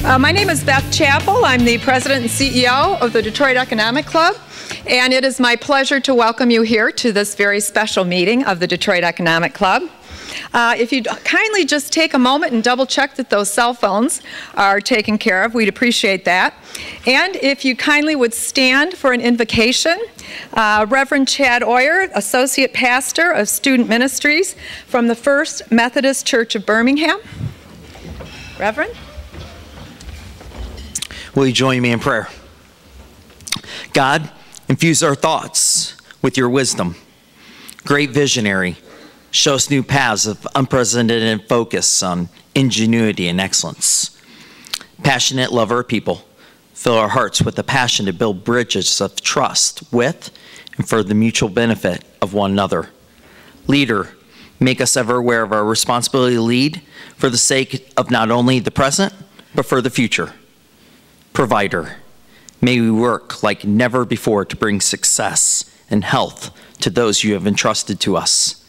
My name is Beth Chappell. I'm the president and CEO of the Detroit Economic Club, and it is my pleasure to welcome you here to this very special meeting of the Detroit Economic Club. If you'd kindly just take a moment and double check that those cell phones are taken care of, we'd appreciate that. And if you kindly would stand for an invocation, Reverend Chad Oyer, Associate Pastor of Student Ministries from the First Methodist Church of Birmingham. Reverend? Will you join me in prayer? God, infuse our thoughts with your wisdom. Great visionary, show us new paths of unprecedented focus on ingenuity and excellence. Passionate lover of people, fill our hearts with the passion to build bridges of trust with and for the mutual benefit of one another. Leader, make us ever aware of our responsibility to lead for the sake of not only the present, but for the future. Provider, may we work like never before to bring success and health to those you have entrusted to us.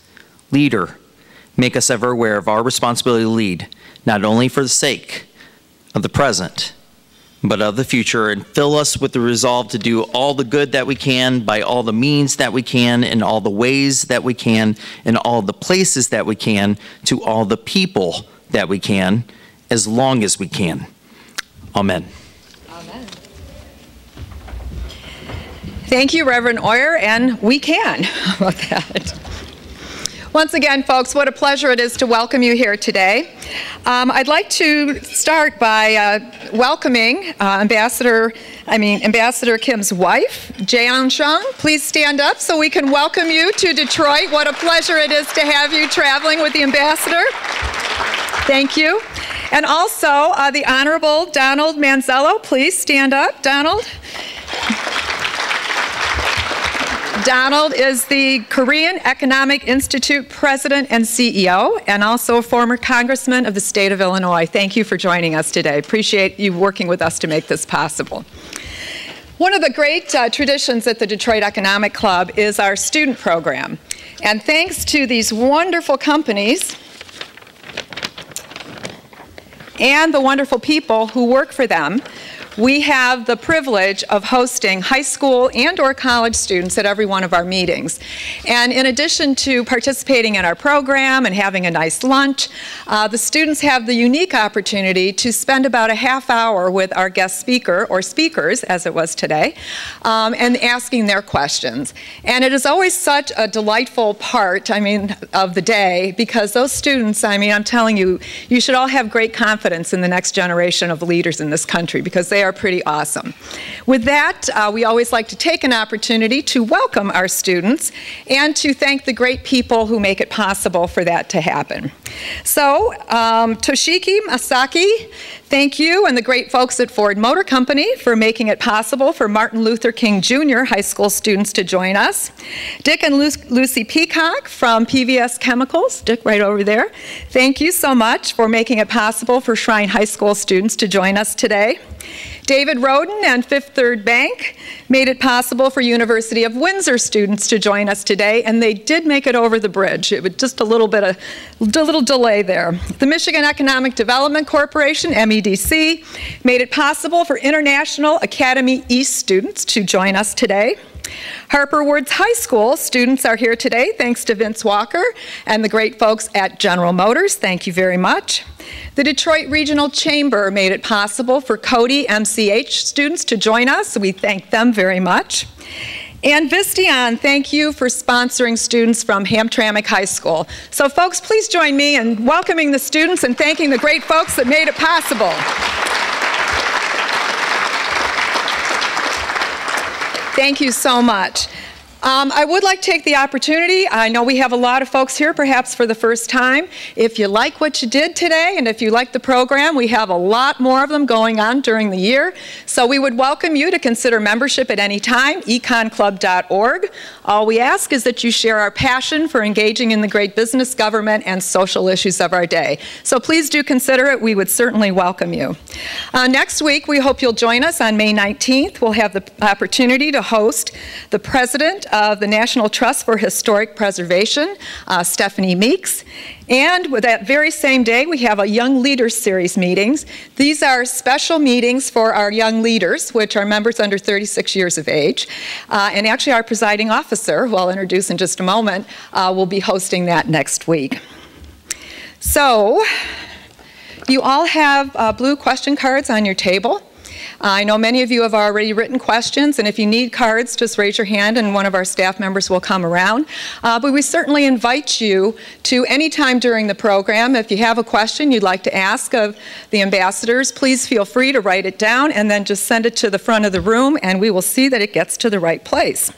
Leader, make us ever aware of our responsibility to lead, not only for the sake of the present, but of the future, and fill us with the resolve to do all the good that we can by all the means that we can, in all the ways that we can, in all the places that we can, to all the people that we can, as long as we can. Amen. Amen. Thank you, Reverend Oyer, and we can. How about that? Once again, folks, what a pleasure it is to welcome you here today. I'd like to start by welcoming Ambassador Kim's wife, Jaeon Chung. Please stand up so we can welcome you to Detroit. What a pleasure it is to have you traveling with the ambassador. Thank you. And also the Honorable Donald Manzello. Please stand up, Donald. Donald is the Korean Economic Institute President and CEO, and also a former Congressman of the state of Illinois. Thank you for joining us today. Appreciate you working with us to make this possible. One of the great traditions at the Detroit Economic Club is our student program. And thanks to these wonderful companies and the wonderful people who work for them, we have the privilege of hosting high school and or college students at every one of our meetings. And in addition to participating in our program and having a nice lunch, the students have the unique opportunity to spend about a half hour with our guest speaker, or speakers as it was today, and asking their questions. And it is always such a delightful part, of the day, because those students, I'm telling you, you should all have great confidence in the next generation of leaders in this country, because they are pretty awesome. With that, we always like to take an opportunity to welcome our students and to thank the great people who make it possible for that to happen. So, Toshiki Masaki, thank you, and the great folks at Ford Motor Company for making it possible for Martin Luther King Jr. high school students to join us. Dick and Lucy Peacock from PVS Chemicals, Dick right over there, thank you so much for making it possible for Shrine High School students to join us today. David Roden and Fifth Third Bank made it possible for University of Windsor students to join us today, and they did make it over the bridge. It was just a little delay there. The Michigan Economic Development Corporation, MEDC, made it possible for International Academy East students to join us today. Harper Woods High School students are here today thanks to Vince Walker and the great folks at General Motors. Thank you very much. The Detroit Regional Chamber made it possible for Cody MCH students to join us. We thank them very much. And Vistion, thank you for sponsoring students from Hamtramck High School. So folks, please join me in welcoming the students and thanking the great folks that made it possible. Thank you so much. I would like to take the opportunity, I know we have a lot of folks here perhaps for the first time. If you like what you did today and if you like the program, we have a lot more of them going on during the year. So we would welcome you to consider membership at any time, econclub.org. All we ask is that you share our passion for engaging in the great business, government, and social issues of our day. So please do consider it. We would certainly welcome you. Next week, we hope you'll join us on May 19th. We'll have the opportunity to host the president of the National Trust for Historic Preservation, Stephanie Meeks. And with that very same day, we have a Young Leaders Series meetings. These are special meetings for our young leaders, which are members under 36 years of age. And actually our presiding officer, who I'll introduce in just a moment, will be hosting that next week. So, you all have blue question cards on your table. I know many of you have already written questions, and if you need cards, just raise your hand and one of our staff members will come around. But we certainly invite you to any time during the program, if you have a question you'd like to ask of the ambassadors, please feel free to write it down and then just send it to the front of the room and we will see that it gets to the right place.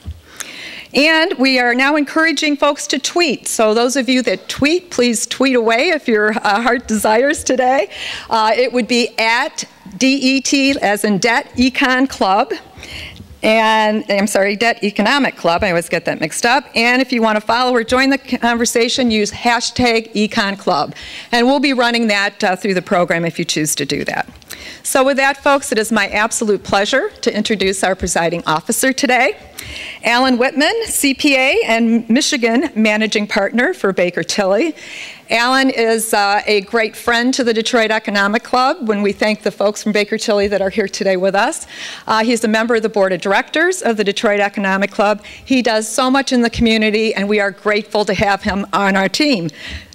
And we are now encouraging folks to tweet. So those of you that tweet, please tweet away if your heart desires today. It would be at DET, as in Debt Econ Club. And I'm sorry, Debt Economic Club. I always get that mixed up. And if you want to follow or join the conversation, use hashtag Econ Club. And we'll be running that through the program if you choose to do that. So with that, folks, it is my absolute pleasure to introduce our presiding officer today, Alan Whitman, CPA and Michigan Managing Partner for Baker Tilly. Alan is a great friend to the Detroit Economic Club when we thank the folks from Baker Tilly that are here today with us. He's a member of the board of directors of the Detroit Economic Club. He does so much in the community and we are grateful to have him on our team.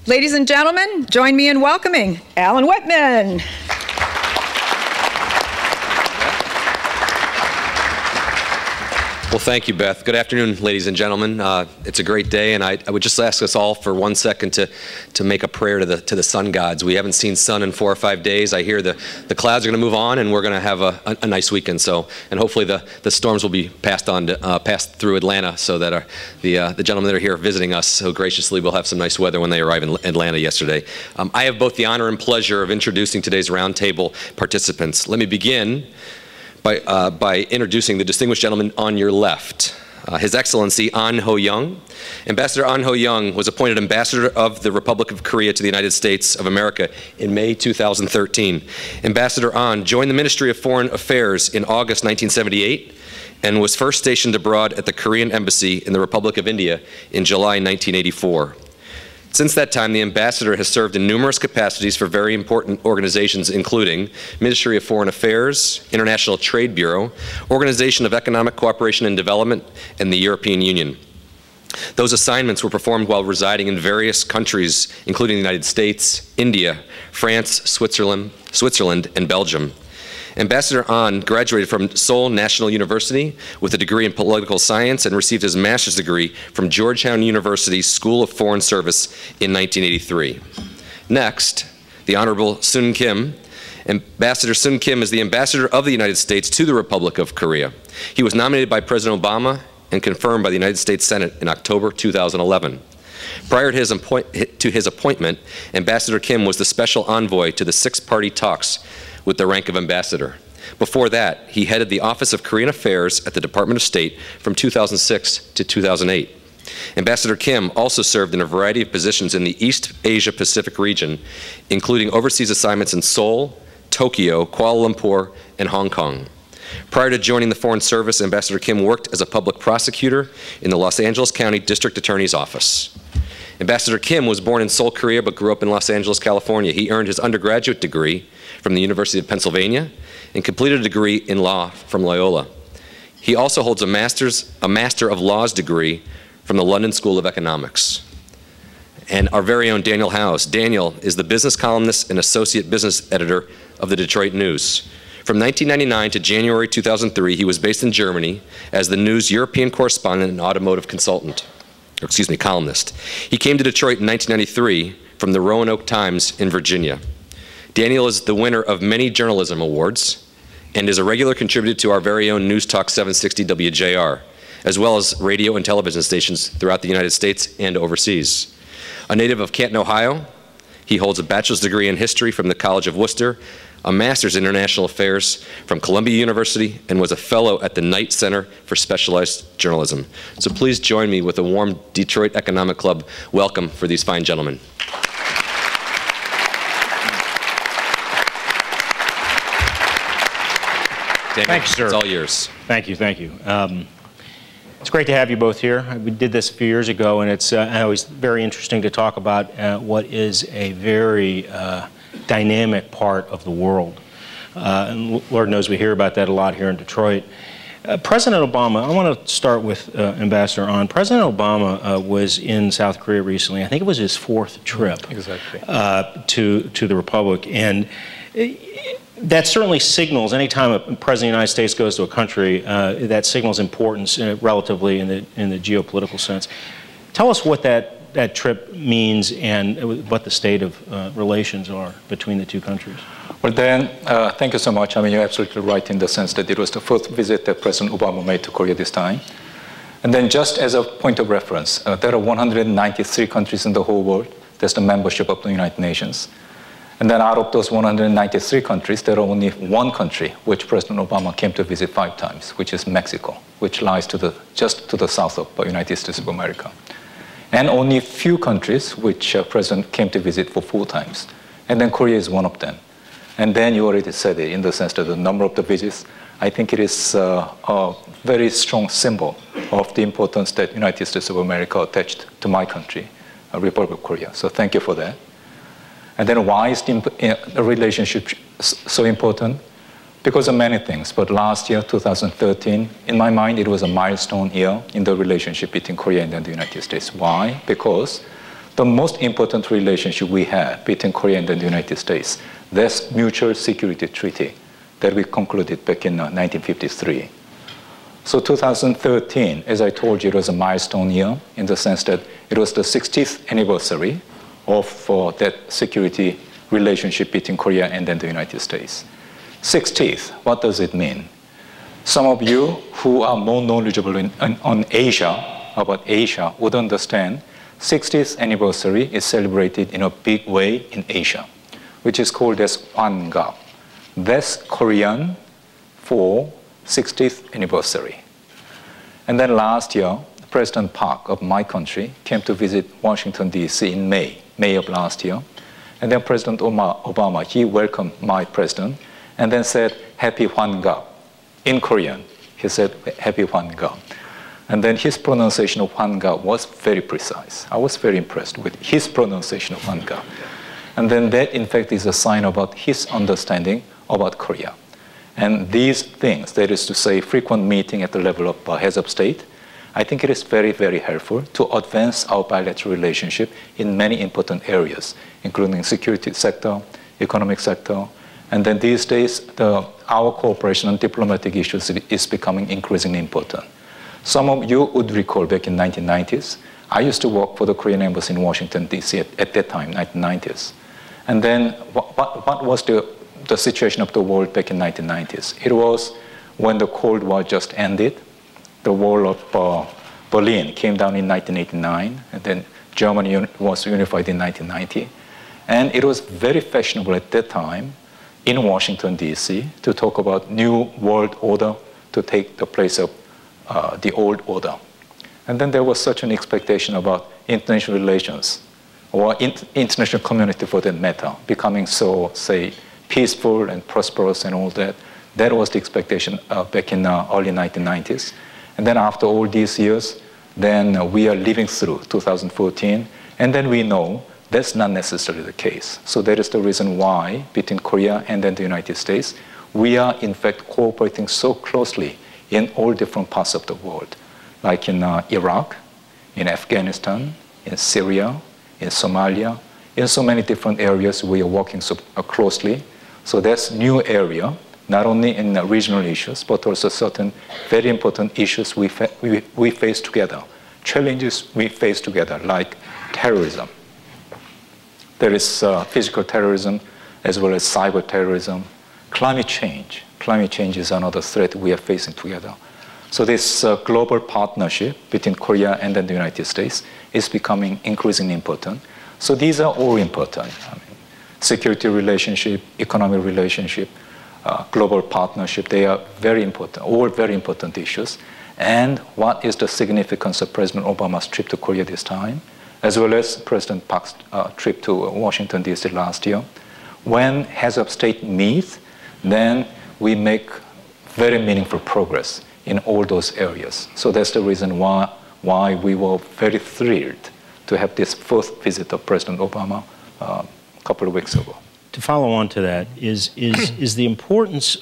Ladies and gentlemen, join me in welcoming Alan Whitman. Well, thank you, Beth. Good afternoon, ladies and gentlemen. It's a great day, and I would just ask us all for 1 second to make a prayer to the sun gods. We haven't seen sun in 4 or 5 days. I hear the clouds are going to move on, and we're going to have a nice weekend. So, and hopefully the storms will be passed through Atlanta, so that the gentlemen that are here visiting us so graciously will have some nice weather when they arrive in Atlanta yesterday. I have both the honor and pleasure of introducing today's roundtable participants. Let me begin by introducing the distinguished gentleman on your left, His Excellency An Ho-young. Ambassador An Ho-young was appointed Ambassador of the Republic of Korea to the United States of America in May 2013. Ambassador An joined the Ministry of Foreign Affairs in August 1978 and was first stationed abroad at the Korean Embassy in the Republic of India in July 1984. Since that time, the ambassador has served in numerous capacities for very important organizations, including Ministry of Foreign Affairs, International Trade Bureau, Organization of Economic Cooperation and Development, and the European Union. Those assignments were performed while residing in various countries, including the United States, India, France, Switzerland, and Belgium. Ambassador An graduated from Seoul National University with a degree in political science and received his master's degree from Georgetown University School of Foreign Service in 1983. Next, the Honorable Sun Kim. Ambassador Sun Kim is the Ambassador of the United States to the Republic of Korea. He was nominated by President Obama and confirmed by the United States Senate in October 2011. Prior to his appointment, Ambassador Kim was the special envoy to the six-party talks with the rank of ambassador. Before that, he headed the Office of Korean Affairs at the Department of State from 2006 to 2008. Ambassador Kim also served in a variety of positions in the East Asia Pacific region, including overseas assignments in Seoul, Tokyo, Kuala Lumpur, and Hong Kong. Prior to joining the Foreign Service, Ambassador Kim worked as a public prosecutor in the Los Angeles County District Attorney's Office. Ambassador Kim was born in Seoul, Korea, but grew up in Los Angeles, California. He earned his undergraduate degree from the University of Pennsylvania and completed a degree in law from Loyola. He also holds a Master of Laws degree from the London School of Economics. And our very own Daniel Howes. Daniel is the business columnist and associate business editor of the Detroit News. From 1999 to January 2003, he was based in Germany as the News European correspondent and automotive consultant. Columnist. He came to Detroit in 1993 from the Roanoke Times in Virginia. Daniel is the winner of many journalism awards and is a regular contributor to our very own News Talk 760 WJR, as well as radio and television stations throughout the United States and overseas. A native of Canton, Ohio, he holds a bachelor's degree in history from the College of Worcester, a master's in international affairs from Columbia University, and was a fellow at the Knight Center for Specialized Journalism. So please join me with a warm Detroit Economic Club welcome for these fine gentlemen. Thank you, sir. It's all yours. Thank you, thank you. It's great to have you both here. We did this a few years ago, and it's always very interesting to talk about what is a very dynamic part of the world. And Lord knows we hear about that a lot here in Detroit. President Obama, I want to start with Ambassador Ahn. President Obama was in South Korea recently. I think it was his 4th trip to the Republic. And that certainly signals, anytime a president of the United States goes to a country, that signals importance relatively in the geopolitical sense. Tell us what that trip means and what the state of relations are between the two countries. Well, Dan, thank you so much. I mean, you're absolutely right in the sense that it was the first visit that President Obama made to Korea this time. And then just as a point of reference, there are 193 countries in the whole world. That's the membership of the United Nations. And then out of those 193 countries, there are only one country which President Obama came to visit 5 times, which is Mexico, which lies just to the south of the United States of America. And only a few countries which President came to visit for 4 times. And then Korea is one of them. And then you already said it in the sense that the number of the visits, I think it is a very strong symbol of the importance that United States of America attached to my country, Republic of Korea. So thank you for that. And then why is the relationship so important? Because of many things. But last year, 2013, in my mind, it was a milestone year in the relationship between Korea and the United States. Why? Because the most important relationship we have between Korea and the United States, that's Mutual Security Treaty that we concluded back in 1953. So 2013, as I told you, it was a milestone year in the sense that it was the 60th anniversary of that security relationship between Korea and then the United States. 60th, what does it mean? Some of you who are more knowledgeable on Asia, about Asia, would understand 60th anniversary is celebrated in a big way in Asia, which is called as Hwangap. That's Korean for 60th anniversary. And then last year, President Park of my country came to visit Washington, D.C. in May of last year. And then President Obama, he welcomed my president and then said, Happy Hwangap. In Korean, he said, Happy Hwangap. And then his pronunciation of Hwangap was very precise. I was very impressed with his pronunciation of Hwangap. And then that, in fact, is a sign about his understanding about Korea. And these things, that is to say, frequent meeting at the level of heads of state, I think it is very, very helpful to advance our bilateral relationship in many important areas, including security sector, economic sector, and then these days, our cooperation on diplomatic issues is becoming increasingly important. Some of you would recall back in the 1990s, I used to work for the Korean embassy in Washington, D.C. at that time, 1990s. And then what was the situation of the world back in the 1990s? It was when the Cold War just ended. The wall of Berlin came down in 1989, and then Germany was unified in 1990. And it was very fashionable at that time in Washington, D.C. to talk about new world order to take the place of the old order. And then there was such an expectation about international relations, or international community for that matter, becoming so, say, peaceful and prosperous and all that. That was the expectation back in the early 1990s. And then after all these years, then we are living through 2014, and then we know that's not necessarily the case. So that is the reason why between Korea and then the United States, we are in fact cooperating so closely in all different parts of the world, like in Iraq, in Afghanistan, in Syria, in Somalia, in so many different areas we are working so closely. So that's new area, not only in regional issues, but also certain very important issues we face together, challenges we face together, like terrorism. There is physical terrorism as well as cyber terrorism, climate change. Climate change is another threat we are facing together. So this global partnership between Korea and then the United States is becoming increasingly important. So these are all important. I mean, security relationship, economic relationship, global partnership, they are very important, all very important issues. And what is the significance of President Obama's trip to Korea this time, as well as President Park's trip to Washington, D.C. last year? When heads of state meet, then we make very meaningful progress in all those areas. So that's the reason why we were very thrilled to have this first visit of President Obama a couple of weeks ago. To follow on to that, is the importance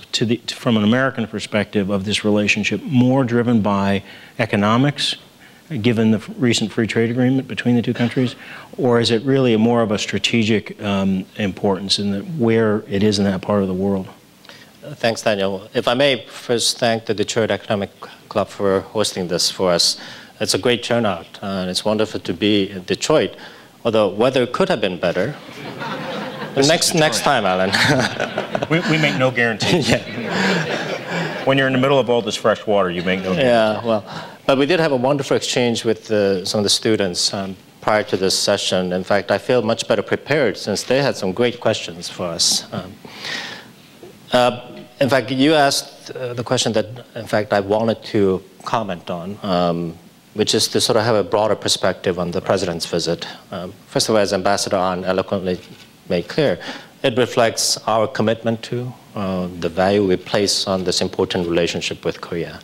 from an American perspective of this relationship more driven by economics, given the recent free trade agreement between the two countries, or is it really more of a strategic importance in where it is in that part of the world? Thanks, Daniel. If I may first thank the Detroit Economic Club for hosting this for us. It's a great turnout, and it's wonderful to be in Detroit, although weather could have been better. Next time, Alan. we make no guarantees. Yeah. When you're in the middle of all this fresh water, you make no guarantees. Yeah, well, but we did have a wonderful exchange with some of the students prior to this session. In fact, I feel much better prepared since they had some great questions for us. In fact, you asked the question that, in fact, I wanted to comment on, which is to sort of have a broader perspective on the president's visit. First of all, as Ambassador Ahn eloquently made clear, it reflects our commitment to the value we place on this important relationship with Korea.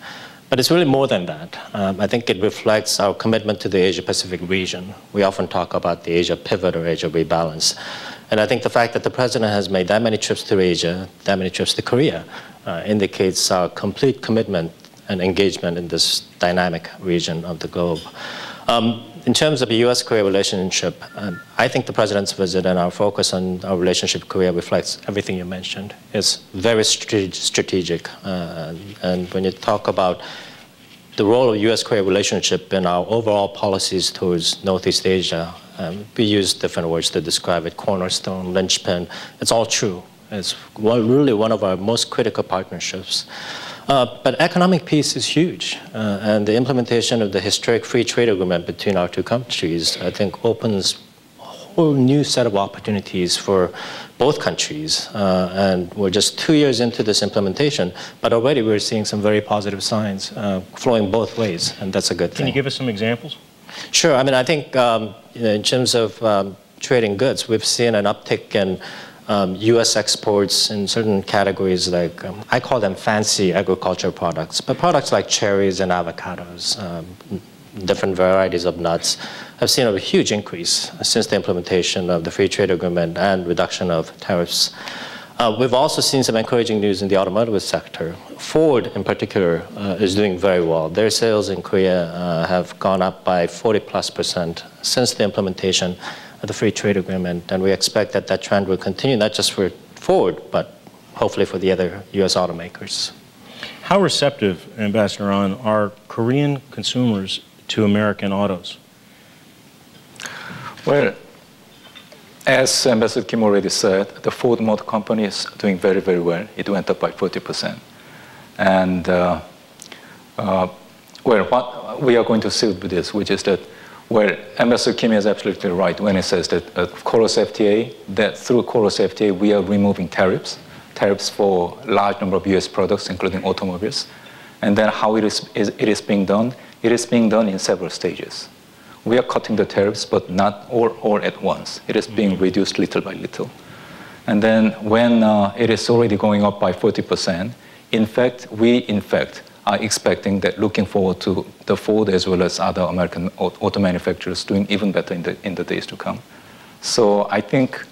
But it's really more than that. I think it reflects our commitment to the Asia-Pacific region. We often talk about the Asia pivot or Asia rebalance. And I think the fact that the president has made that many trips to Asia, that many trips to Korea, indicates our complete commitment and engagement in this dynamic region of the globe. In terms of the U.S.-Korea relationship, I think the president's visit and our focus on our relationship with Korea reflects everything you mentioned. It's very strategic. And when you talk about the role of U.S.-Korea relationship in our overall policies towards Northeast Asia, we use different words to describe it: cornerstone, linchpin. It's all true. It's really one of our most critical partnerships. But economic peace is huge, and the implementation of the historic free trade agreement between our two countries, I think, opens a whole new set of opportunities for both countries. And we're just 2 years into this implementation, but already we're seeing some very positive signs flowing both ways, and that's a good thing. Can you give us some examples? Sure. I mean, I think in terms of trading goods, we've seen an uptick in U.S. exports in certain categories, like I call them fancy agriculture products, but products like cherries and avocados, different varieties of nuts, have seen a huge increase since the implementation of the free trade agreement and reduction of tariffs. We've also seen some encouraging news in the automotive sector. Ford, in particular, is doing very well. Their sales in Korea have gone up by 40+% since the implementation of the free trade agreement, and we expect that that trend will continue, not just for Ford, but hopefully for the other U.S. automakers. How receptive, Ambassador Ahn, are Korean consumers to American autos? Well, as Ambassador Kim already said, the Ford Motor Company is doing very, very well. It went up by 40%. And well, what we are going to see with this, which is that, well, Ambassador Kim is absolutely right when he says that FTA, that through FTA, we are removing tariffs for a large number of U.S. products, including automobiles. And then how it is being done? It is being done in several stages. We are cutting the tariffs, but not all at once. It is being reduced little by little. And then when it is already going up by 40%, we are expecting that, looking forward to the Ford as well as other American auto manufacturers doing even better in the days to come. So I think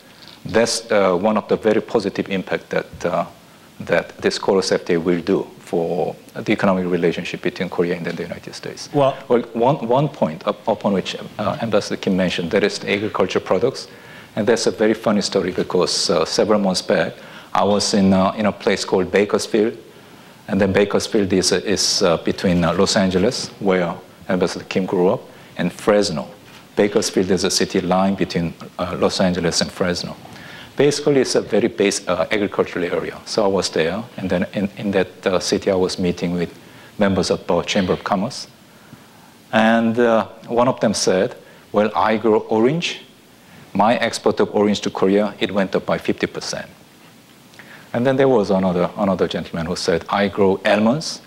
that's one of the very positive impact that this FTA will do for the economic relationship between Korea and the United States. Well, one point upon which Ambassador Kim mentioned, that is the agriculture products. And that's a very funny story because several months back, I was in a place called Bakersfield. And then Bakersfield is between Los Angeles, where Ambassador Kim grew up, and Fresno. Bakersfield is a city lying between Los Angeles and Fresno. Basically, it's a very basic agricultural area. So I was there, and then in that city, I was meeting with members of our Chamber of Commerce. And one of them said, well, I grow orange. My export of orange to Korea, it went up by 50%. And then there was another gentleman who said, I grow almonds.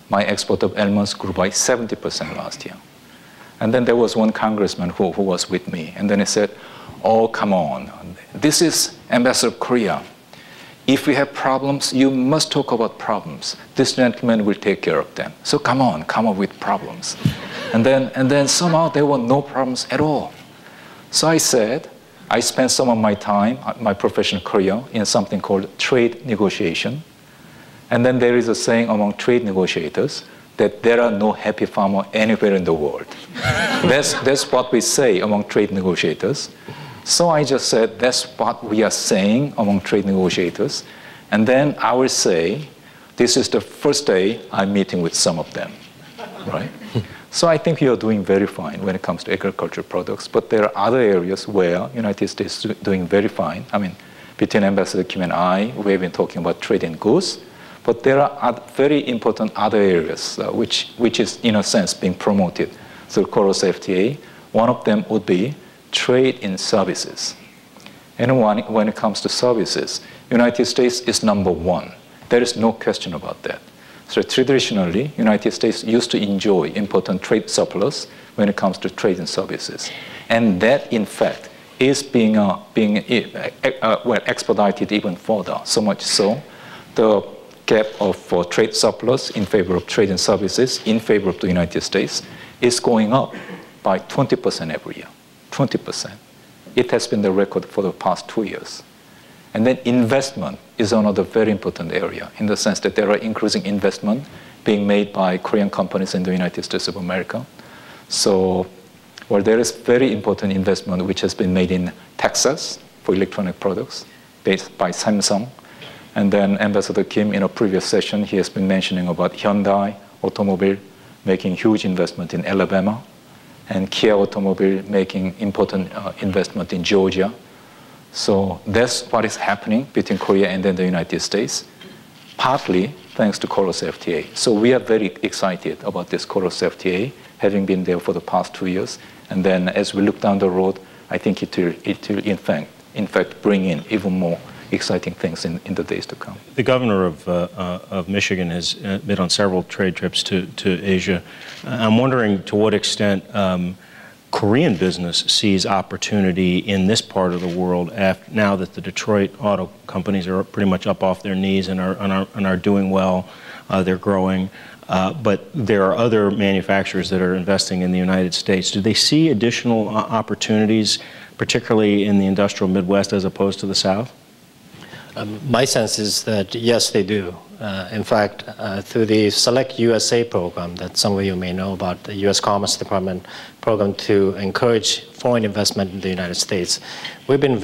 My export of almonds grew by 70% last year. And then there was one congressman who was with me. And then he said, oh, come on. This is Ambassador of Korea. If we have problems, you must talk about problems. This gentleman will take care of them. So come on, come up with problems. And then somehow there were no problems at all. So I said, I spent some of my time, my professional career, in something called trade negotiation. And then there is a saying among trade negotiators that there are no happy farmers anywhere in the world. That's what we say among trade negotiators. So I just said, that's what we are saying among trade negotiators. And then I will say, this is the first day I'm meeting with some of them, right? So I think you are doing very fine when it comes to agricultural products, but there are other areas where United States is doing very fine. I mean, between Ambassador Kim and I, we have been talking about trade in goods, but there are very important other areas which is, in a sense, being promoted through KOROS FTA. One of them would be trade in services. And when it comes to services, United States is #1. There is no question about that. So traditionally, United States used to enjoy important trade surplus when it comes to trade and services. And that, in fact, is being expedited even further. So much so, the gap of trade surplus in favor of trade and services in favor of the United States is going up by 20% every year. 20%. It has been the record for the past 2 years. And then investment is another very important area in the sense that there are increasing investment being made by Korean companies in the United States of America. So, well, there is very important investment which has been made in Texas for electronic products based by Samsung. And then Ambassador Kim, in a previous session, he has been mentioning about Hyundai Automobile making huge investment in Alabama, and Kia Automobile making important investment in Georgia. So that's what is happening between Korea and then the United States, partly thanks to KOROS FTA. So we are very excited about this KOROS FTA, having been there for the past 2 years. And then as we look down the road, I think it will in fact bring in even more exciting things in the days to come. The governor of Michigan has been on several trade trips to Asia. I'm wondering to what extent Korean business sees opportunity in this part of the world now that the Detroit auto companies are pretty much up off their knees and are doing well. They're growing. But there are other manufacturers that are investing in the United States. Do they see additional opportunities, particularly in the industrial Midwest as opposed to the South? My sense is that, yes, they do. In fact, through the Select USA program that some of you may know about, the U.S. Commerce Department program to encourage foreign investment in the United States, we've been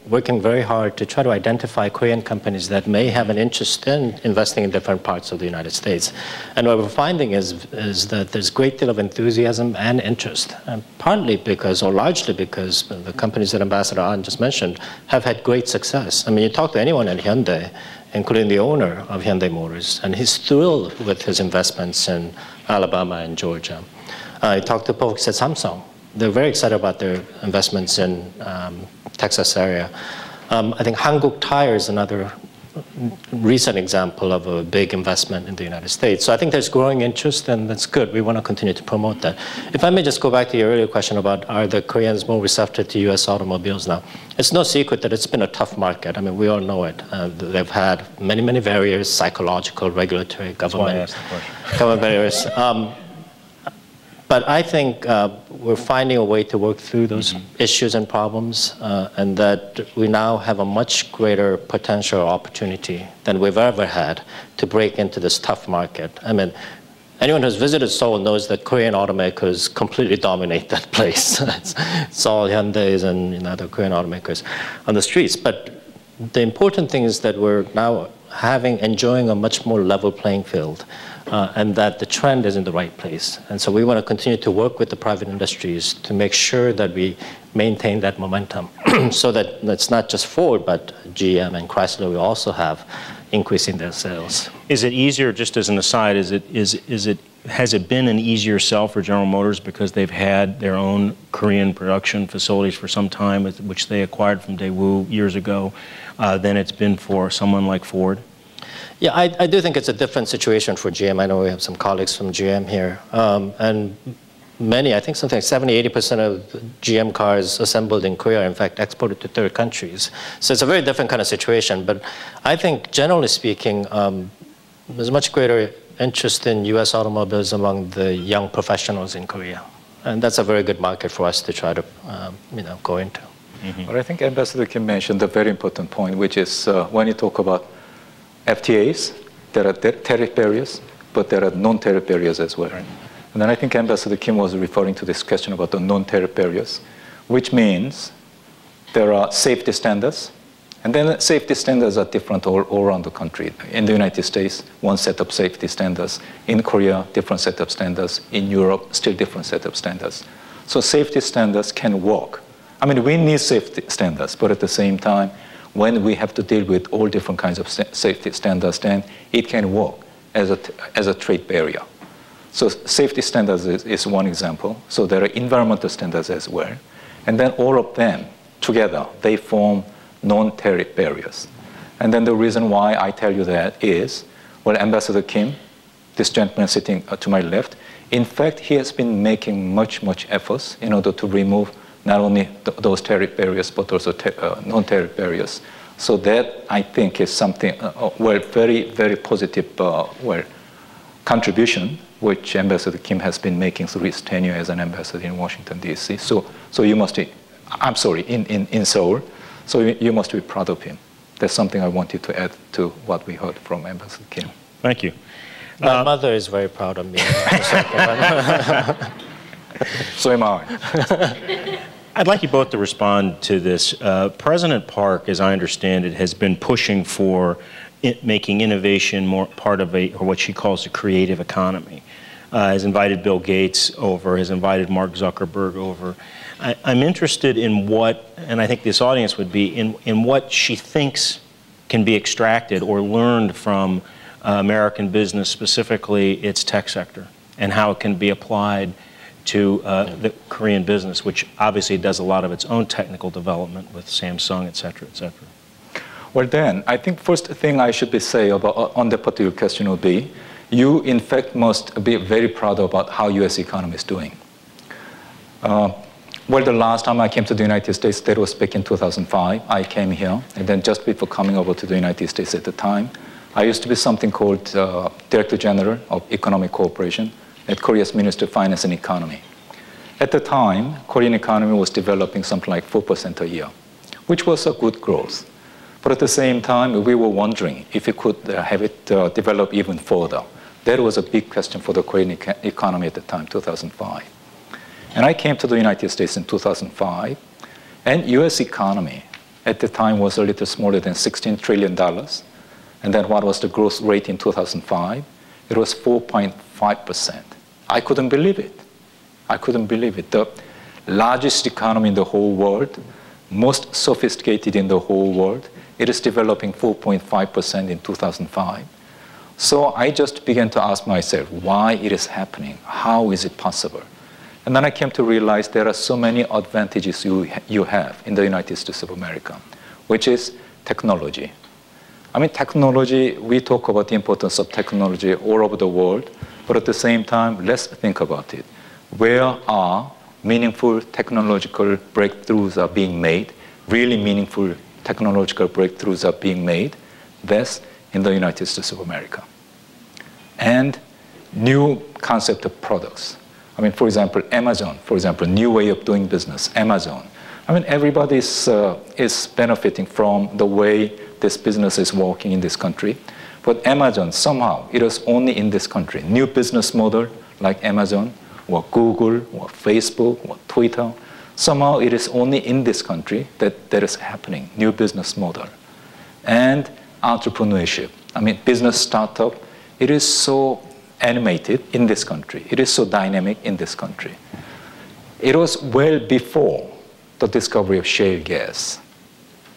working very hard to try to identify Korean companies that may have an interest in investing in different parts of the United States. And what we're finding is that there's a great deal of enthusiasm and interest, and partly because, or largely because, the companies that Ambassador Ahn just mentioned have had great success. I mean, you talk to anyone at Hyundai, including the owner of Hyundai Motors, and he's thrilled with his investments in Alabama and Georgia. I talked to folks at Samsung. They're very excited about their investments in Texas area. I think Hankook Tire is another recent example of a big investment in the United States. So I think there's growing interest, and that's good. We want to continue to promote that. If I may just go back to your earlier question about are the Koreans more receptive to U.S. automobiles now? It's no secret that it's been a tough market. I mean, we all know it. They've had many, many barriers, psychological, regulatory, government barriers. But I think we're finding a way to work through those issues and problems, and that we now have a much greater potential opportunity than we've ever had to break into this tough market. I mean, anyone who's visited Seoul knows that Korean automakers completely dominate that place. It's all Hyundais and other Korean automakers on the streets. But the important thing is that we're now enjoying a much more level playing field. And that the trend is in the right place. And so we want to continue to work with the private industries to make sure that we maintain that momentum so that it's not just Ford, but GM and Chrysler will also have increasing their sales. Is it easier, just as an aside, has it been an easier sell for General Motors because they've had their own Korean production facilities for some time, which they acquired from Daewoo years ago, than it's been for someone like Ford? Yeah, I do think it's a different situation for GM. I know we have some colleagues from GM here. And many, I think something like 70–80% of GM cars assembled in Korea are in fact exported to third countries. So it's a very different kind of situation. But I think generally speaking, there's much greater interest in US automobiles among the young professionals in Korea. And that's a very good market for us to try to go into. Mm-hmm. But I think Ambassador Kim mentioned a very important point, which is when you talk about FTAs, there are tariff barriers, but there are non-tariff barriers as well. Right. And then I think Ambassador Kim was referring to this question about the non-tariff barriers, which means there are safety standards. And then safety standards are different all around the country. In the United States, one set of safety standards. In Korea, different set of standards. In Europe, still different set of standards. So safety standards can work. I mean, we need safety standards, but at the same time, when we have to deal with all different kinds of safety standards, then it can work as a trade barrier. So safety standards is one example. So there are environmental standards as well. And then all of them together, they form non-tariff barriers. And then the reason why I tell you that is, well, Ambassador Kim, this gentleman sitting to my left, in fact, he has been making much efforts in order to remove not only those tariff barriers, but also non-tariff barriers. So that, I think, is something, very positive, contribution, which Ambassador Kim has been making through his tenure as an ambassador in Washington, D.C. So you must be, I'm sorry, in Seoul. So you must be proud of him. That's something I wanted to add to what we heard from Ambassador Kim. Thank you. My mother is very proud of me. So am I. I'd like you both to respond to this. President Park, as I understand it, has been pushing for making innovation more part of what she calls a creative economy. Has invited Bill Gates over, has invited Mark Zuckerberg over. I'm interested in what, and I think this audience would be, in what she thinks can be extracted or learned from American business, specifically its tech sector, and how it can be applied to the Korean business, which obviously does a lot of its own technical development with Samsung, et cetera, et cetera. Well, Dan, I think first thing I should say about on that particular question would be, you in fact must be very proud about how U.S. economy is doing. Well, the last time I came to the United States, that was back in 2005. I came here, and then just before coming over to the United States at the time, I used to be something called Director General of Economic Cooperation at Korea's Ministry of Finance and Economy. At the time, Korean economy was developing something like 4% a year, which was a good growth. But at the same time, we were wondering if we could have it develop even further. That was a big question for the Korean economy at the time, 2005. And I came to the United States in 2005, and US economy at the time was a little smaller than $16 trillion. And then what was the growth rate in 2005? It was 4.5%. I couldn't believe it. I couldn't believe it. The largest economy in the whole world, most sophisticated in the whole world, it is developing 4.5% in 2005. So I just began to ask myself why it is happening. How is it possible? And then I came to realize there are so many advantages you have in the United States of America, which is technology. I mean, technology, we talk about the importance of technology all over the world, but at the same time, let's think about it. Where are meaningful technological breakthroughs are being made, really meaningful technological breakthroughs are being made? That's in the United States of America. And new concept of products. I mean, for example, Amazon, for example, new way of doing business, Amazon. I mean, everybody is benefiting from the way this business is working in this country. But Amazon, somehow, it is only in this country. New business model like Amazon, or Google, or Facebook, or Twitter. Somehow, it is only in this country that is happening, new business model. And entrepreneurship. I mean, business startup, it is so animated in this country. It is so dynamic in this country. It was well before the discovery of shale gas.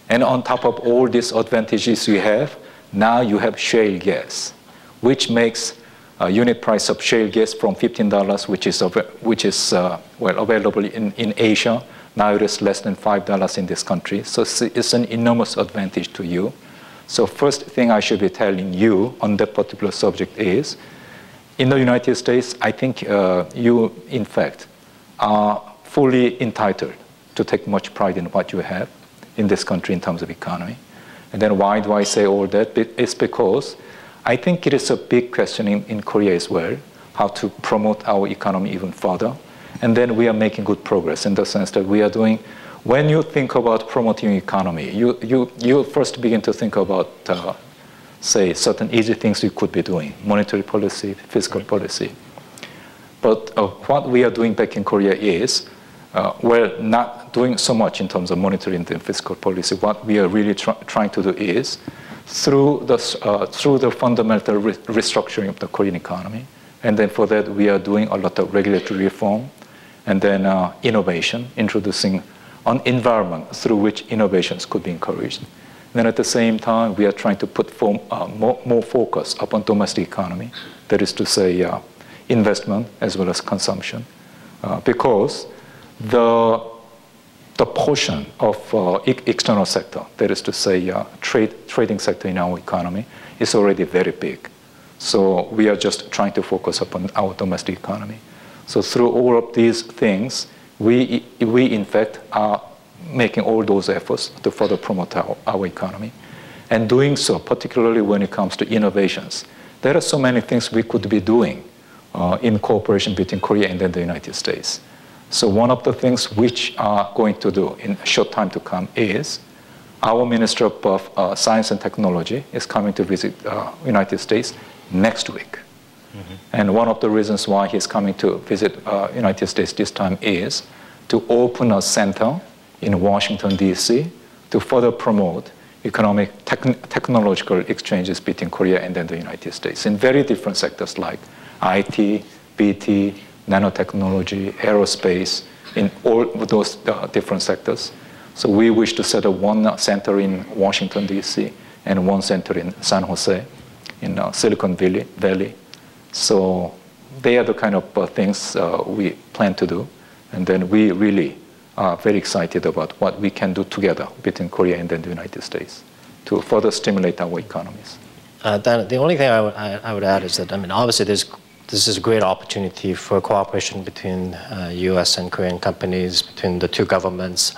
And on top of all these advantages you have, now you have shale gas, which makes a unit price of shale gas from $15, which is available in Asia. Now it is less than $5 in this country. So it's an enormous advantage to you. So first thing I should be telling you on that particular subject is, in the United States, I think you, in fact, are fully entitled to take much pride in what you have in this country in terms of economy. And then why do I say all that? It's because I think it is a big question in Korea as well, how to promote our economy even further. And then we are making good progress in the sense that we are doing, when you think about promoting economy, you first begin to think about, say, certain easy things you could be doing, monetary policy, fiscal policy. But what we are doing back in Korea is, we're not doing so much in terms of monetary and fiscal policy. What we are really trying to do is, through the fundamental restructuring of the Korean economy, and then for that we are doing a lot of regulatory reform, and then innovation, introducing an environment through which innovations could be encouraged. And then at the same time, we are trying to put more focus upon domestic economy, that is to say investment as well as consumption, because the portion of external sector, that is to say trading sector in our economy, is already very big. So we are just trying to focus upon our domestic economy. So through all of these things, we in fact are making all those efforts to further promote our economy. And doing so, particularly when it comes to innovations, there are so many things we could be doing in cooperation between Korea and then the United States. So one of the things which are going to do in a short time to come is our Minister of Science and Technology is coming to visit United States next week. Mm-hmm. And one of the reasons why he's coming to visit United States this time is to open a center in Washington, D.C. to further promote economic technological exchanges between Korea and then the United States in very different sectors like IT, BT, nanotechnology, aerospace, in all those different sectors. So we wish to set up one center in Washington, D.C. and one center in San Jose, in Silicon Valley. So they are the kind of things we plan to do. And then we really are very excited about what we can do together between Korea and then the United States to further stimulate our economies. The only thing I would add is that, I mean, obviously this is a great opportunity for cooperation between U.S. and Korean companies, between the two governments.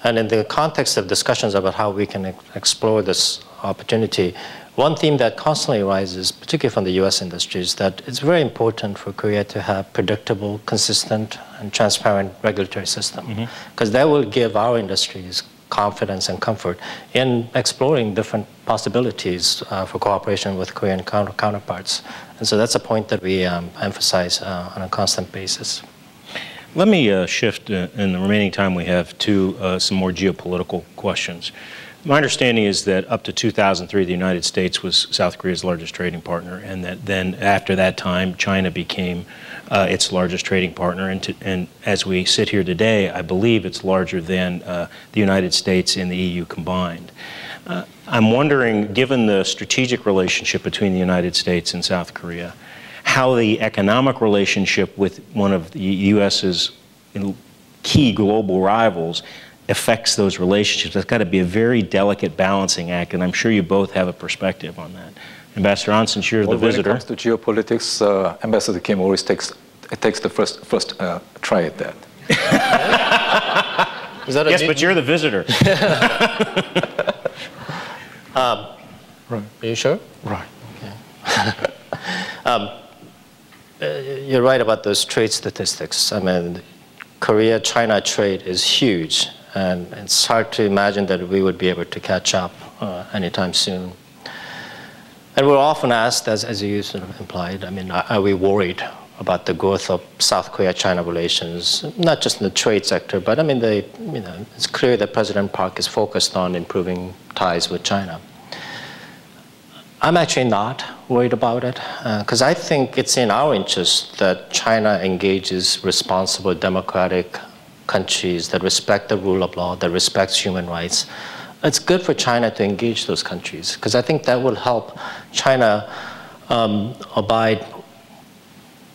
And in the context of discussions about how we can explore this opportunity, one theme that constantly arises, particularly from the U.S. industry, is that it's very important for Korea to have predictable, consistent, and transparent regulatory system, because that will give our industries confidence and comfort in exploring different possibilities for cooperation with Korean counterparts. And so that's a point that we emphasize on a constant basis. Let me shift in the remaining time we have to some more geopolitical questions. My understanding is that up to 2003, the United States was South Korea's largest trading partner, and that then after that time, China became its largest trading partner. And as we sit here today, I believe it's larger than the United States and the EU combined. I'm wondering, given the strategic relationship between the United States and South Korea, how the economic relationship with one of the U.S.'s key global rivals affects those relationships. That's got to be a very delicate balancing act, and I'm sure you both have a perspective on that. Ambassador An, since you're the visitor. When it comes to geopolitics, Ambassador Kim always takes the first try at that. Yes, but you're the visitor. Right. Are you sure? Right. Okay. You're right about those trade statistics. I mean, Korea-China trade is huge, and it's hard to imagine that we would be able to catch up anytime soon. And we're often asked, as you sort of implied, I mean, are we worried about the growth of South Korea-China relations, not just in the trade sector, but I mean, it's clear that President Park is focused on improving ties with China. I'm actually not worried about it, because I think it's in our interest that China engages responsible democratic countries that respect the rule of law, that respects human rights. It's good for China to engage those countries, because I think that will help China abide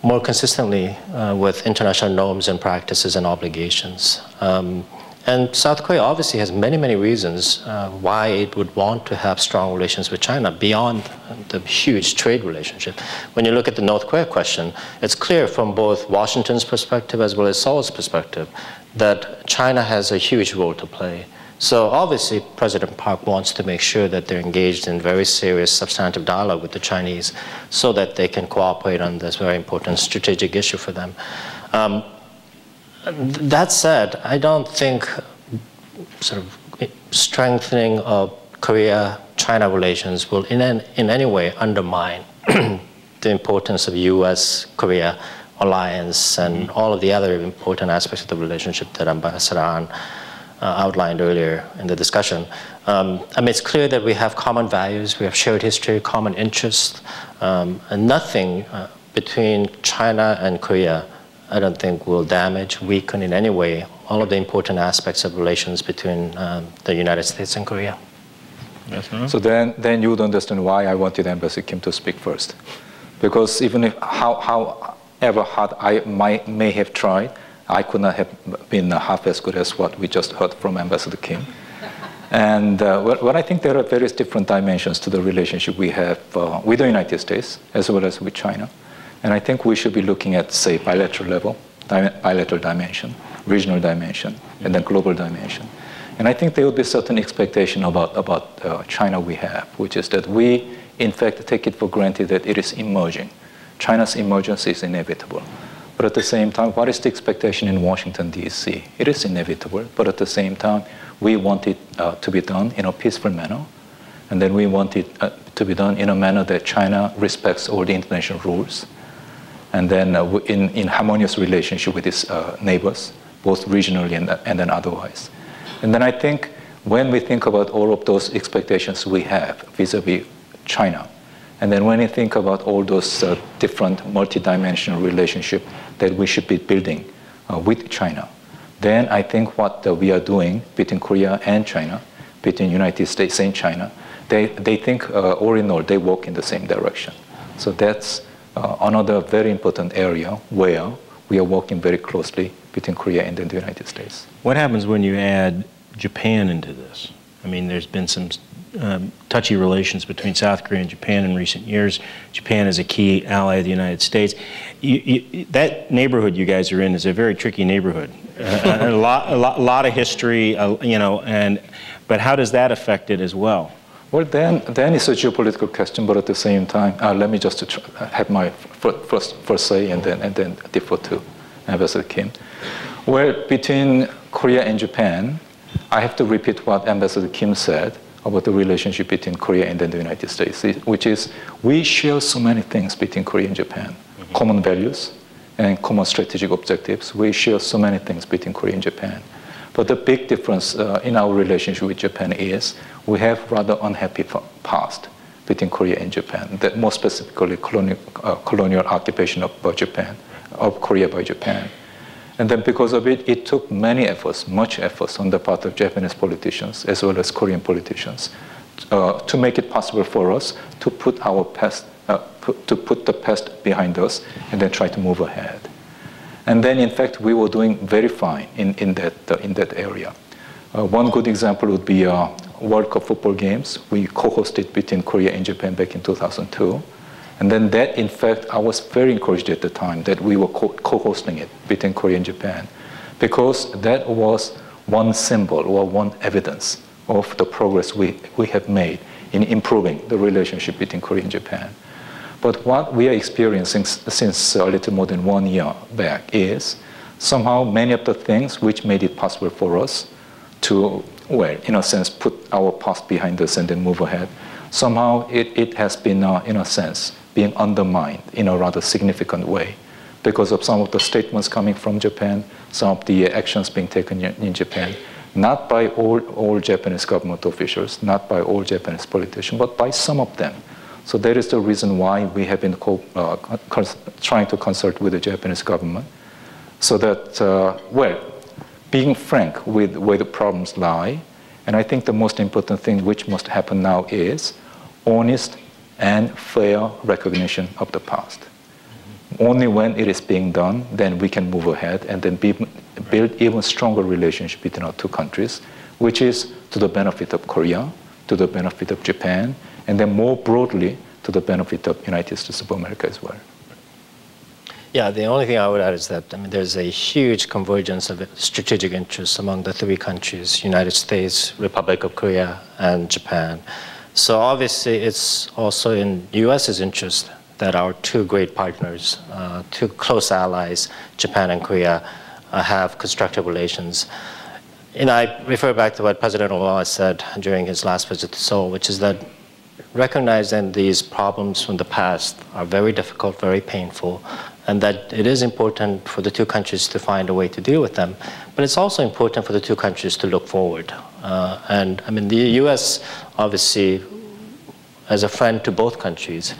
more consistently with international norms and practices and obligations. And And South Korea obviously has many, many reasons why it would want to have strong relations with China beyond the huge trade relationship. When you look at the North Korea question, it's clear from both Washington's perspective as well as Seoul's perspective that China has a huge role to play. So obviously, President Park wants to make sure that they're engaged in very serious, substantive dialogue with the Chinese so that they can cooperate on this very important strategic issue for them. That said, I don't think sort of strengthening of Korea-China relations will in any way undermine the importance of U.S.-Korea alliance and all of the other important aspects of the relationship that Ambassador An outlined earlier in the discussion. I mean, it's clear that we have common values, we have shared history, common interests, and nothing between China and Korea I don't think will damage, weaken in any way all of the important aspects of relations between the United States and Korea. Yes, so then you would understand why I wanted Ambassador Kim to speak first. Because even if however hard I may have tried, I could not have been half as good as what we just heard from Ambassador Kim. And well, I think there are various different dimensions to the relationship we have with the United States as well as with China. And I think we should be looking at, say, bilateral level, bilateral dimension, regional dimension, and then global dimension. And I think there will be certain expectation about China we have, which is that we, in fact, take it for granted that it is emerging. China's emergence is inevitable. But at the same time, what is the expectation in Washington, D.C.? It is inevitable, but at the same time, we want it to be done in a peaceful manner. And then we want it to be done in a manner that China respects all the international rules. And then in harmonious relationship with its neighbors, both regionally and then otherwise. And then I think when we think about all of those expectations we have vis-a-vis China, and then when you think about all those different multidimensional relationships that we should be building with China, then I think what we are doing between Korea and China, between United States and China, they think all in all, they work in the same direction. So that's another very important area where we are working very closely between Korea and the United States. What happens when you add Japan into this? I mean, there's been some touchy relations between South Korea and Japan in recent years. Japan is a key ally of the United States. That neighborhood you guys are in is a very tricky neighborhood. A lot of history, you know, but how does that affect it as well? Well, then it's a geopolitical question, but at the same time, let me just have my first say and then defer to Ambassador Kim. Well, between Korea and Japan, I have to repeat what Ambassador Kim said about the relationship between Korea and then the United States, which is we share so many things between Korea and Japan, common values and common strategic objectives. We share so many things between Korea and Japan. But the big difference in our relationship with Japan is we have rather unhappy past between Korea and Japan, that more specifically colonial occupation of Korea by Japan. And then because of it, it took many efforts, much efforts on the part of Japanese politicians as well as Korean politicians to make it possible for us to put our past, to put the past behind us and then try to move ahead. And then, in fact, we were doing very fine in that area. One good example would be World Cup football games. We co-hosted between Korea and Japan back in 2002. And then that, in fact, I was very encouraged at the time that we were co-hosting it between Korea and Japan, because that was one symbol or one evidence of the progress we have made in improving the relationship between Korea and Japan. But what we are experiencing since a little more than 1 year back is somehow many of the things which made it possible for us to, well, in a sense, put our past behind us and then move ahead, somehow it has been, in a sense, being undermined in a rather significant way because of some of the statements coming from Japan, some of the actions being taken in Japan, not by all Japanese government officials, not by all Japanese politicians, but by some of them. So that is the reason why we have been trying to consult with the Japanese government so that, well, being frank with where the problems lie, and I think the most important thing which must happen now is honest and fair recognition of the past. Only when it is being done, then we can move ahead and then build even stronger relationship between our two countries, which is to the benefit of Korea, to the benefit of Japan, and then more broadly to the benefit of United States of America as well. Yeah, the only thing I would add is that there's a huge convergence of strategic interests among the three countries, United States, Republic of Korea, and Japan. So obviously it's also in U.S.'s interest that our two great partners, two close allies, Japan and Korea, have constructive relations. And I refer back to what President Obama said during his last visit to Seoul, which is that recognizing these problems from the past are very difficult, very painful, and that it is important for the two countries to find a way to deal with them. But it's also important for the two countries to look forward. And I mean, the U.S. obviously, as a friend to both countries,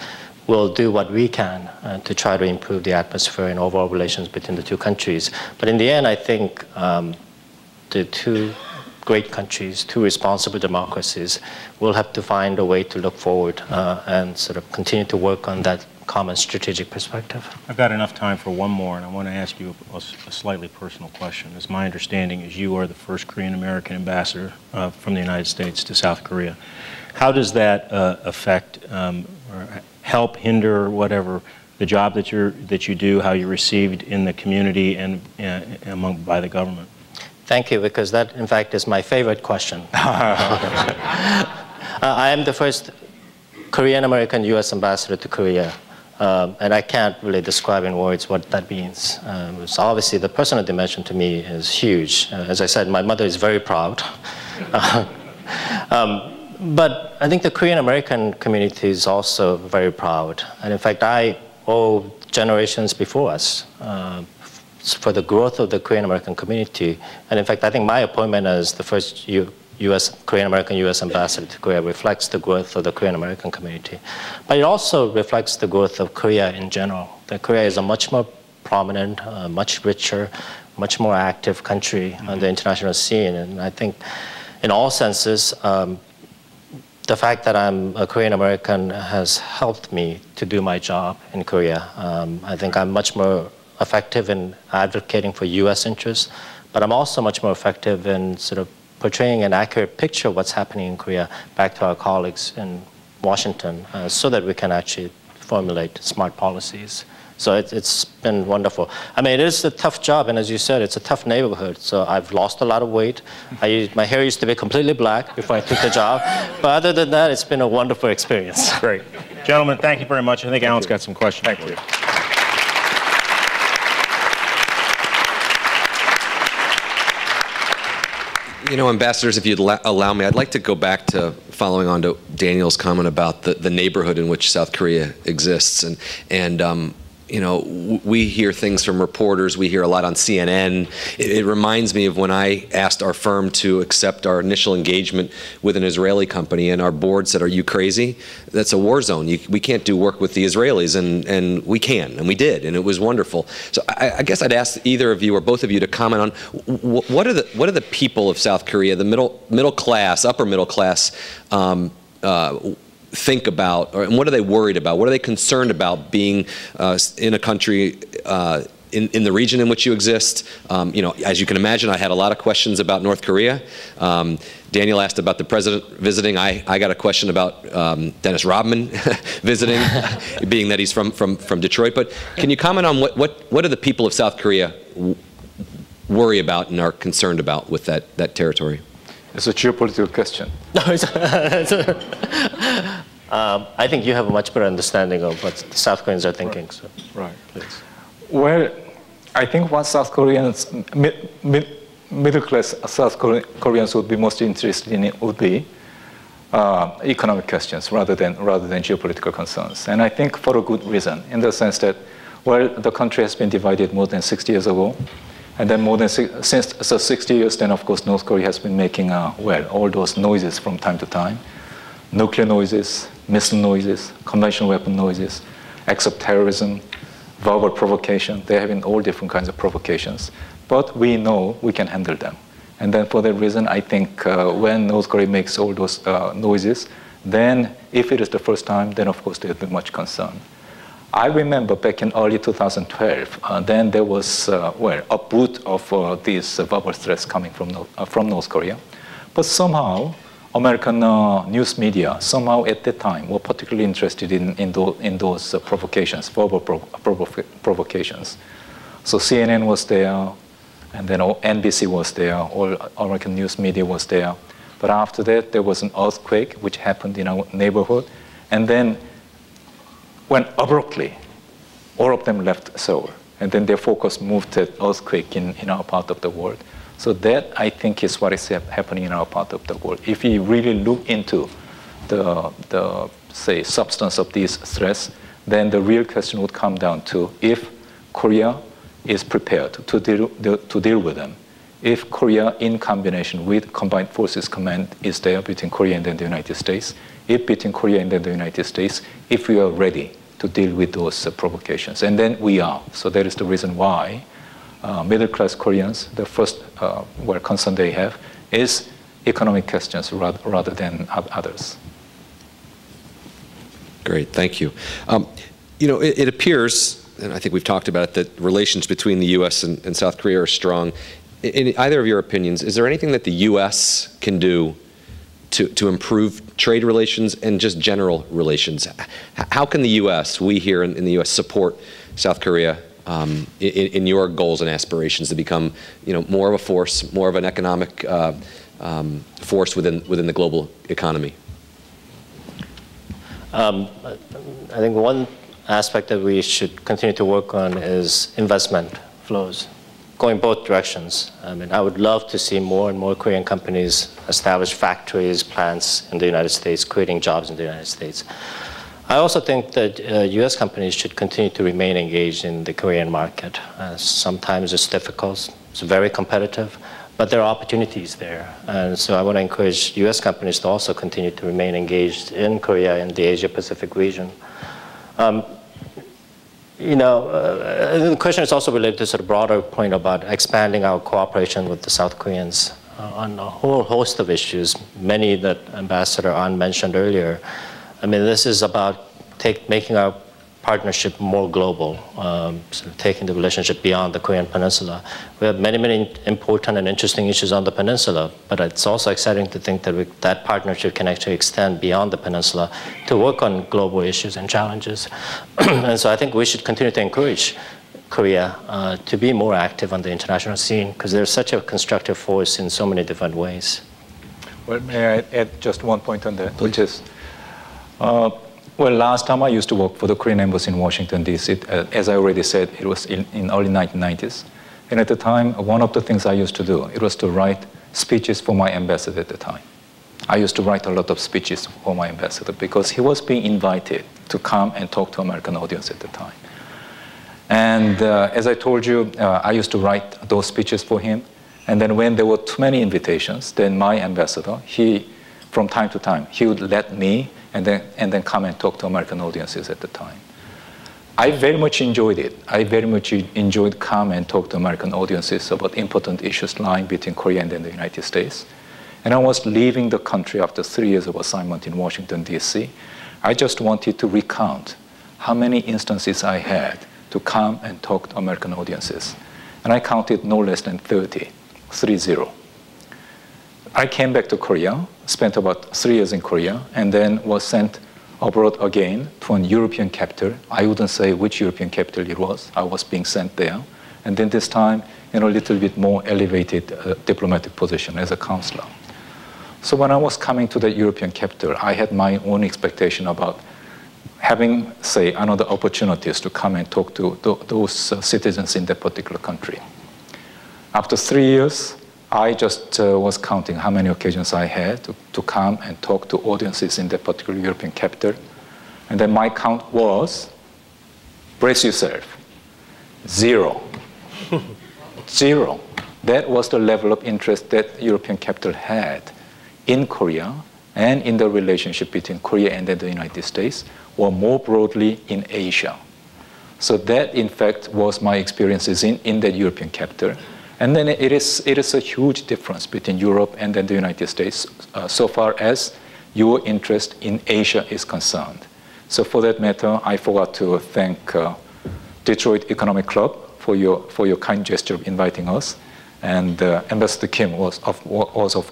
will do what we can to try to improve the atmosphere and overall relations between the two countries. But in the end, I think the two great countries, two responsible democracies, will have to find a way to look forward and sort of continue to work on that common strategic perspective. I've got enough time for one more, and I want to ask you a slightly personal question. As my understanding is you are the first Korean-American ambassador from the United States to South Korea. How does that affect or help, hinder, whatever, the job that you do, how you're received in the community and by the government? Thank you, because that, in fact, is my favorite question. I am the first Korean-American U.S. ambassador to Korea, and I can't really describe in words what that means. So obviously, the personal dimension to me is huge. As I said, my mother is very proud. But I think the Korean-American community is also very proud. And in fact, I owe generations before us for the growth of the Korean-American community. And in fact, I think my appointment as the first Korean-American U.S. ambassador to Korea reflects the growth of the Korean-American community. But it also reflects the growth of Korea in general. That Korea is a much more prominent, much richer, much more active country on the international scene. And I think in all senses, the fact that I'm a Korean American has helped me to do my job in Korea. I think I'm much more effective in advocating for U.S. interests, but I'm also much more effective in sort of portraying an accurate picture of what's happening in Korea back to our colleagues in Washington so that we can actually formulate smart policies. So it's been wonderful. I mean, it is a tough job, and as you said, it's a tough neighborhood. So I've lost a lot of weight. My hair used to be completely black before I took the job. But other than that, it's been a wonderful experience. Great. Gentlemen, thank you very much. I think Alan's got some questions. Thank you. You know, ambassadors, if you'd allow me, I'd like to go back to following on to Daniel's comment about the neighborhood in which South Korea exists. And you know, we hear things from reporters. We hear a lot on CNN. It reminds me of when I asked our firm to accept our initial engagement with an Israeli company, and our board said, "Are you crazy? That's a war zone. We can't do work with the Israelis," and we can, and we did, and it was wonderful. So I guess I'd ask either of you or both of you to comment on what are the people of South Korea, the middle class, upper middle class, think about, and what are they worried about? What are they concerned about being in a country in the region in which you exist? You know, as you can imagine, I had a lot of questions about North Korea. Daniel asked about the president visiting. I got a question about Dennis Rodman visiting, being that he's from Detroit. But can you comment on what do the people of South Korea worry about and are concerned about with that territory? It's a geopolitical question. No, I think you have a much better understanding of what the South Koreans are thinking. Right. So. Right. Please. Well, I think what South Koreans, middle-class South Koreans would be most interested in would be economic questions rather than geopolitical concerns. And I think for a good reason, in the sense that, well, the country has been divided more than 60 years ago. And then since 60 years, then of course North Korea has been making, all those noises from time to time. Nuclear noises, missile noises, conventional weapon noises, acts of terrorism, verbal provocation. They have been all different kinds of provocations. But we know we can handle them. And then for that reason, I think when North Korea makes all those noises, then if it is the first time, then of course there will be much concern. I remember back in early 2012, then there was a boot of these verbal threats coming from North Korea. But somehow, American news media, somehow at that time, were particularly interested in those provocations, verbal provocations. So CNN was there, and then NBC was there, all American news media was there. But after that, there was an earthquake which happened in our neighborhood. And then when abruptly, all of them left Seoul. And then their focus moved to earthquake in our part of the world. So that, I think, is what is happening in our part of the world. If we really look into the say, substance of these threats, then the real question would come down to if Korea is prepared to deal with them. If Korea, in combination with Combined Forces Command, is there between Korea and then the United States, if between Korea and then the United States, if we are ready to deal with those provocations. And then we are. So that is the reason why middle-class Koreans, the first concern they have is economic questions rather than others. Great, thank you. It appears, and I think we've talked about it, that relations between the U.S. and South Korea are strong. In either of your opinions, is there anything that the U.S. can do to improve trade relations and just general relations? How can the U.S., we here in the U.S., support South Korea in your goals and aspirations to become, more of a force, more of an economic force within the global economy? I think one aspect that we should continue to work on is investment flows, going both directions. I mean, I would love to see more and more Korean companies establish factories, plants in the United States, creating jobs in the United States. I also think that U.S. companies should continue to remain engaged in the Korean market. Sometimes it's difficult, it's very competitive, but there are opportunities there. And so I want to encourage U.S. companies to also continue to remain engaged in Korea and the Asia-Pacific region. The question is also related to a sort of broader point about expanding our cooperation with the South Koreans on a whole host of issues, many that Ambassador An mentioned earlier. I mean, this is about making our partnership more global, sort of taking the relationship beyond the Korean Peninsula. We have many, many important and interesting issues on the peninsula, but it's also exciting to think that that partnership can actually extend beyond the peninsula to work on global issues and challenges. And so I think we should continue to encourage Korea to be more active on the international scene, because there's such a constructive force in so many different ways. Well, may I add just one point on that, which is, last time I used to work for the Korean Embassy in Washington, D.C. As I already said, it was in early 1990s. And at the time, one of the things I used to do, it was to write speeches for my ambassador at the time. I used to write a lot of speeches for my ambassador because he was being invited to come and talk to American audience at the time. And as I told you, I used to write those speeches for him. And then when there were too many invitations, then my ambassador, from time to time, he would let me and then come and talk to American audiences at the time. I very much enjoyed it. I very much enjoyed come and talk to American audiences about important issues lying between Korea and then the United States. And I was leaving the country after 3 years of assignment in Washington, D.C. I just wanted to recount how many instances I had to come and talk to American audiences. And I counted no less than 30. I came back to Korea, spent about 3 years in Korea, and then was sent abroad again to an European capital. I wouldn't say which European capital it was. I was being sent there. And then this time in a little bit more elevated diplomatic position as a counselor. So when I was coming to the European capital, I had my own expectation about having, say, another opportunities to come and talk to those citizens in that particular country. After 3 years, I just was counting how many occasions I had to come and talk to audiences in that particular European capital. And then my count was, brace yourself, 0. 0. That was the level of interest that European capital had in Korea and in the relationship between Korea and the United States, or more broadly in Asia. So that, in fact, was my experiences in that European capital. And then it is a huge difference between Europe and then the United States so far as your interest in Asia is concerned. So for that matter, I forgot to thank Detroit Economic Club for your kind gesture of inviting us. And Ambassador Kim was of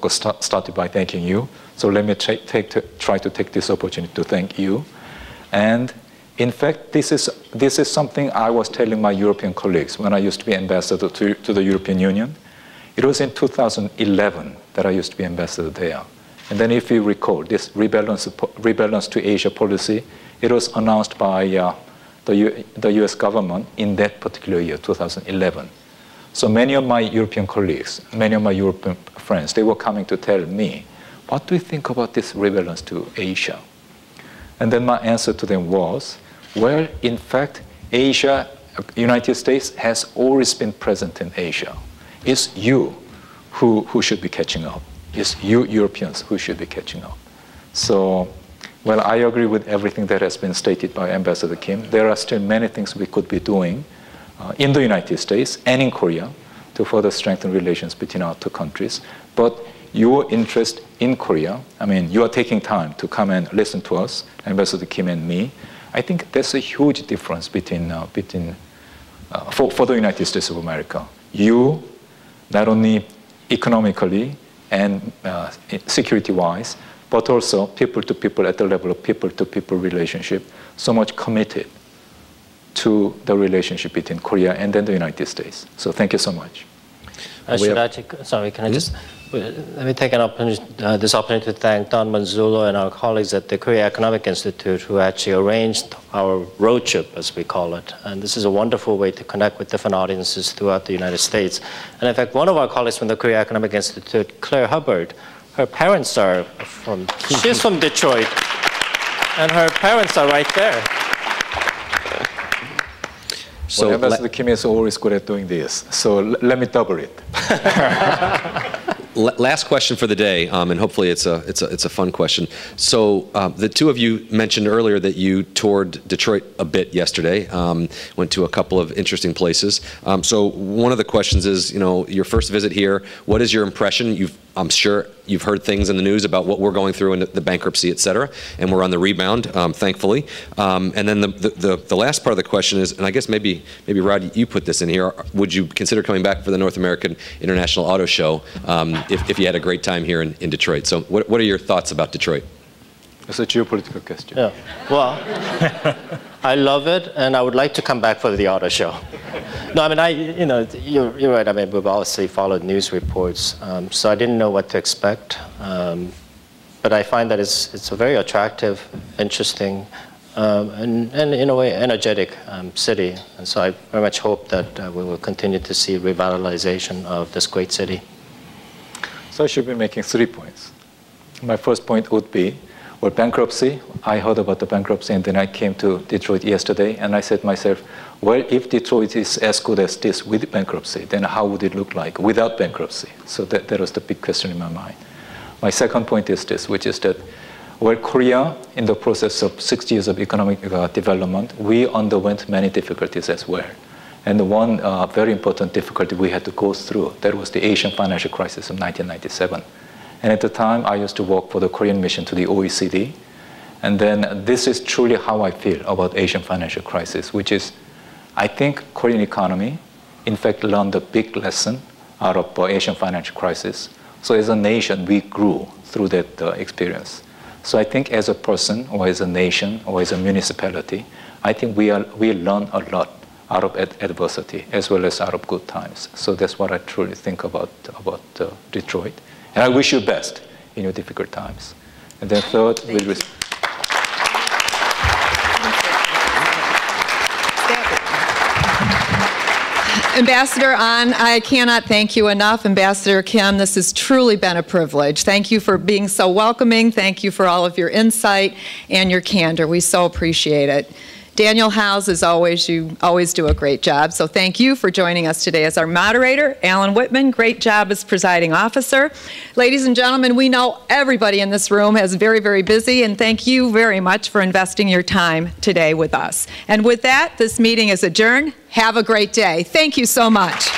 course started by thanking you. So let me try to take this opportunity to thank you. And in fact, this is something I was telling my European colleagues when I used to be ambassador to the European Union. It was in 2011 that I used to be ambassador there. And then if you recall, this rebalance to Asia policy, it was announced by the US government in that particular year, 2011. So many of my European colleagues, many of my European friends, they were coming to tell me, what do you think about this rebalance to Asia? And then my answer to them was, well, in fact, Asia, United States has always been present in Asia. It's you who should be catching up. It's you Europeans who should be catching up. So, well, I agree with everything that has been stated by Ambassador Kim. There are still many things we could be doing in the United States and in Korea to further strengthen relations between our two countries. But your interest in Korea, I mean, you are taking time to come and listen to us, Ambassador Kim and me. I think there's a huge difference for the United States of America. You, not only economically and security-wise, but also people-to-people at the level of people-to-people relationship, so much committed to the relationship between Korea and then the United States. So thank you so much. Sorry, can I just, let me take this opportunity to thank Don Manzullo and our colleagues at the Korea Economic Institute who actually arranged our road trip, as we call it. And this is a wonderful way to connect with different audiences throughout the United States. And in fact, one of our colleagues from the Korea Economic Institute, Claire Hubbard, her parents are from, she's from Detroit, and her parents are right there. So well, Ambassador Kim is always good at doing this. So let me double it. Last question for the day, and hopefully it's a fun question. So the two of you mentioned earlier that you toured Detroit a bit yesterday, went to a couple of interesting places. So one of the questions is, you know, your first visit here, what is your impression? I'm sure you've heard things in the news about what we're going through in the bankruptcy, et cetera, and we're on the rebound, thankfully. And then the last part of the question is, and I guess maybe Rod, you put this in here, would you consider coming back for the North American International Auto Show if you had a great time here in Detroit? So what are your thoughts about Detroit? It's a geopolitical question. Yeah. Well, I love it, and I would like to come back for the auto show. No, I mean, you're right. I mean, we've obviously followed news reports, so I didn't know what to expect. But I find that it's a very attractive, interesting, and in a way energetic city. And so I very much hope that we will continue to see revitalization of this great city. So I should be making 3 points. My first point would be, well, bankruptcy. I heard about the bankruptcy, and then I came to Detroit yesterday, and I said to myself, well, if Detroit is as good as this with bankruptcy, then how would it look like without bankruptcy? So that was the big question in my mind. My second point is this, which is that, well, Korea, in the process of 60 years of economic development, we underwent many difficulties as well. And one very important difficulty we had to go through, that was the Asian financial crisis of 1997. And at the time, I used to work for the Korean mission to the OECD. And then this is truly how I feel about Asian financial crisis, which is, I think Korean economy, in fact, learned a big lesson out of Asian financial crisis. So as a nation, we grew through that experience. So I think as a person, or as a nation, or as a municipality, I think we learn a lot out of adversity, as well as out of good times. So that's what I truly think about Detroit. And I wish you best in your difficult times. And then third, Ambassador An, I cannot thank you enough. Ambassador Kim, this has truly been a privilege. Thank you for being so welcoming. Thank you for all of your insight and your candor. We so appreciate it. Daniel Howes, as always, you always do a great job. So thank you for joining us today as our moderator. Alan Whitman, great job as presiding officer. Ladies and gentlemen, we know everybody in this room is very, very busy, and thank you very much for investing your time today with us. And with that, this meeting is adjourned. Have a great day. Thank you so much.